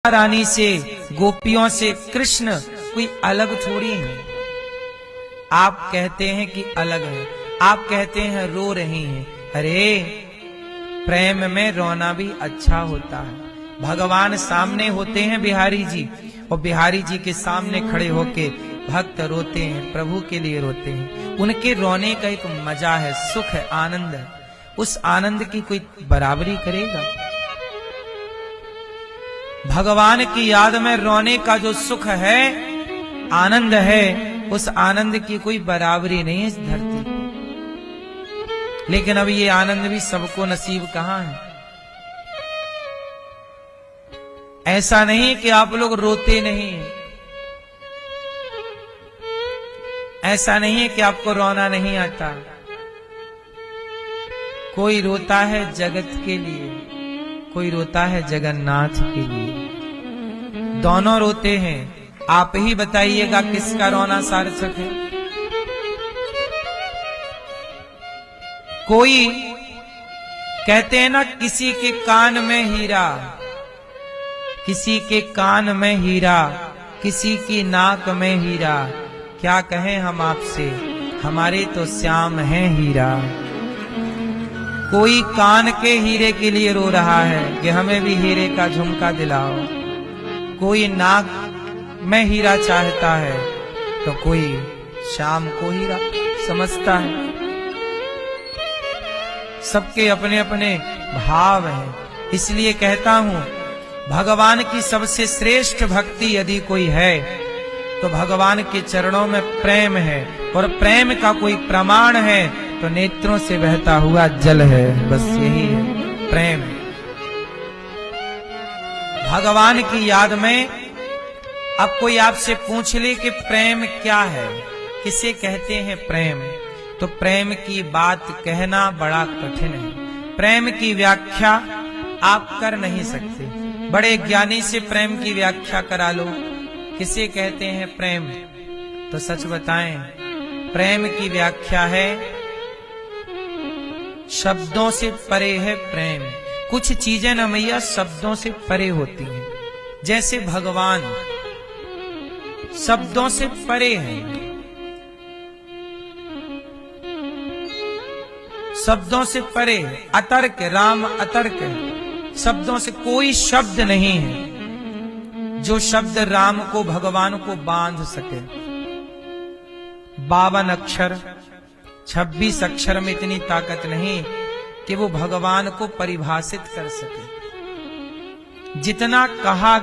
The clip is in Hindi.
रानी से, गोपियों से कृष्ण कोई अलग थोड़ी है। आप कहते हैं कि अलग है, आप कहते हैं रो रही हैं। अरे प्रेम में रोना भी अच्छा होता है। भगवान सामने होते हैं बिहारी जी, और बिहारी जी के सामने खड़े होके भक्त रोते हैं, प्रभु के लिए रोते हैं। उनके रोने का एक मजा है, सुख है, आनंद है। उस आनंद की कोई बराबरी करेगा? भगवान की याद में रोने का जो सुख है, आनंद है, उस आनंद की कोई बराबरी नहीं है इस धरती पर। लेकिन अब ये आनंद भी सबको नसीब कहां है। ऐसा नहीं कि आप लोग रोते नहीं, ऐसा नहीं है कि आपको रोना नहीं आता। कोई रोता है जगत के लिए, कोई रोता है जगन्नाथ के लिए। दोनों रोते हैं। आप ही बताइएगा किसका रोना सार्थक है। कोई कहते हैं ना, किसी के कान में हीरा, किसी के कान में हीरा, किसी की नाक में हीरा। क्या कहें हम आपसे, हमारे तो श्याम है हीरा। कोई कान के हीरे के लिए रो रहा है कि हमें भी हीरे का झुमका दिलाओ। कोई नाक में हीरा चाहता है, तो कोई श्याम को हीरा समझता है। सबके अपने अपने भाव हैं। इसलिए कहता हूं, भगवान की सबसे श्रेष्ठ भक्ति यदि कोई है तो भगवान के चरणों में प्रेम है, और प्रेम का कोई प्रमाण है तो नेत्रों से बहता हुआ जल है। बस यही है प्रेम। भगवान की याद में अब कोई आपसे पूछ ले कि प्रेम क्या है, किसे कहते हैं प्रेम, तो प्रेम की बात कहना बड़ा कठिन है। प्रेम की व्याख्या आप कर नहीं सकते। बड़े ज्ञानी से प्रेम की व्याख्या करा लो, किसे कहते हैं प्रेम, तो सच बताएं, प्रेम की व्याख्या है शब्दों से परे है प्रेम। कुछ चीजें न मैया शब्दों से परे होती हैं। जैसे भगवान शब्दों से परे हैं, शब्दों से परे, अतर्क, राम अतर्क है। शब्दों से कोई शब्द नहीं है जो शब्द राम को, भगवान को बांध सके। 52 अक्षर, 26 अक्षर में इतनी ताकत नहीं कि वो भगवान को परिभाषित कर सके। जितना कहा